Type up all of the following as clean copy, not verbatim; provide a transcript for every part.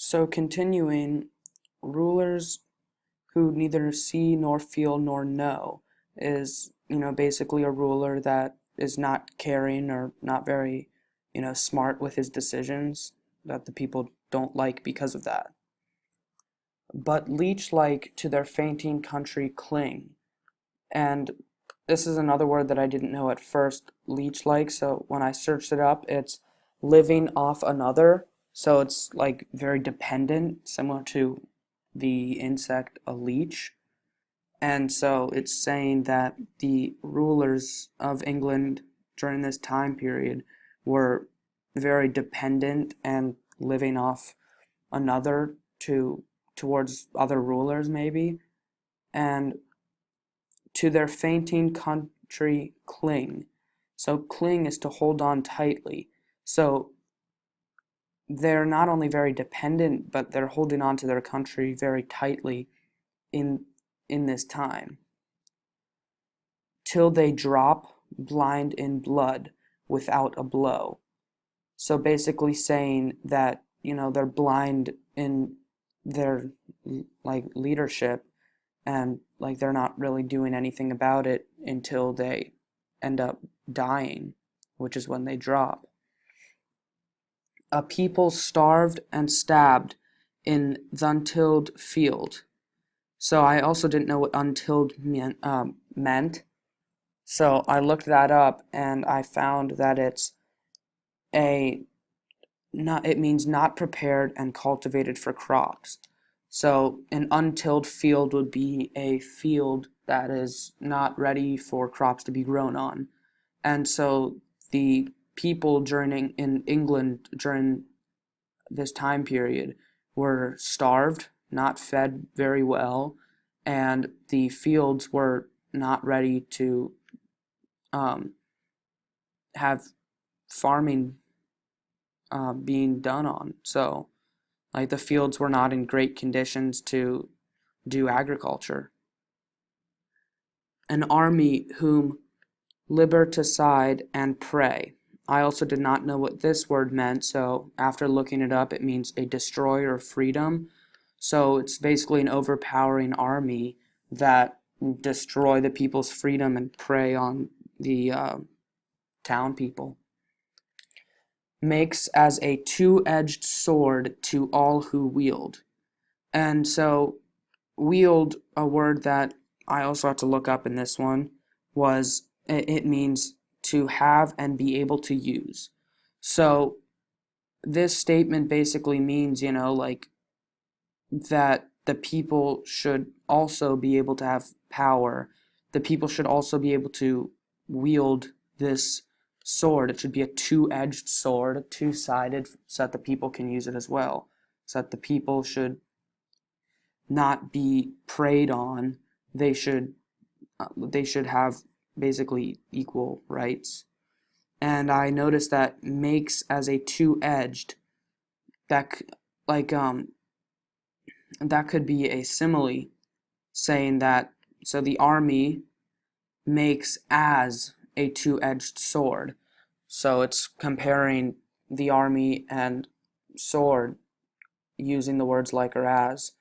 So continuing, rulers who neither see nor feel nor know is, basically a ruler that is not caring or not very, smart with his decisions that the people don't like because of that. But leech-like to their fainting country cling. And this is another word that I didn't know at first, leech-like. So when I searched it up, it's living off another. So it's like very dependent, similar to the insect a leech. And so it's saying that the rulers of England during this time period were very dependent and living off another towards other rulers maybe, and to their fainting country cling. So cling is to hold on tightly. So they're not only very dependent, but they're holding on to their country very tightly in in this time. Till they drop blind in blood without a blow. So basically saying that, they're blind in their like leadership, and like they're not really doing anything about it until they end up dying, which is when they drop. A people starved and stabbed in the untilled field. So I also didn't know what untilled meant. So I looked that up and I found that a it means not prepared and cultivated for crops. So an untilled field would be a field that is not ready for crops to be grown on. And so the people in England during this time period were starved, not fed very well, and the fields were not ready to um, have farming being done on. So, like, the fields were not in great conditions to do agriculture. An army whom liberticide and prey. I also did not know what this word meant, so after looking it up, it means a destroyer of freedom. So it's basically an overpowering army that destroy the people's freedom and prey on the town people. Makes as a two-edged sword to all who wield. And so wield, a word that I also had to look up in this one, was it means to have and be able to use. So this statement basically means, like that the people should also be able to have power. The people should also be able to wield this sword. It should be a two-edged sword, two-sided, so that the people can use it as well. So that the people should not be preyed on. They should have basically equal rights. And I noticed that makes as a two-edged, that like that could be a simile saying that, so the army makes as a two-edged sword. So it's comparing the army and sword using the words like or as.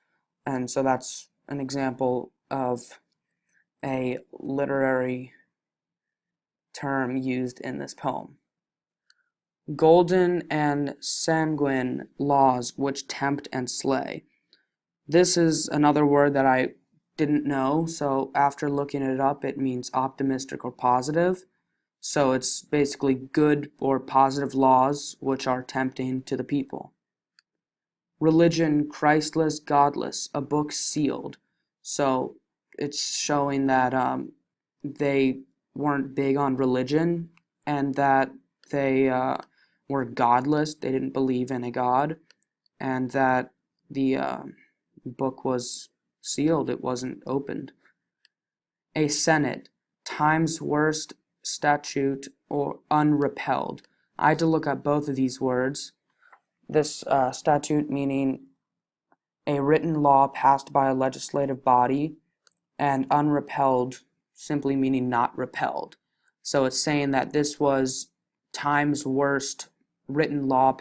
And so that's an example of a literary term used in this poem. Golden and sanguine laws which tempt and slay. This is another word that I didn't know, so after looking it up, it means optimistic or positive. So it's basically good or positive laws which are tempting to the people. Religion, Christless, godless, a book sealed. So it's showing that they weren't big on religion and that they were godless. They didn't believe in a god, and that the book was sealed. It wasn't opened. A senate, time's worst statute or unrepelled. I had to look up both of these words. This statute meaning a written law passed by a legislative body, and unrepelled simply meaning not repelled. So it's saying that this was time's worst written law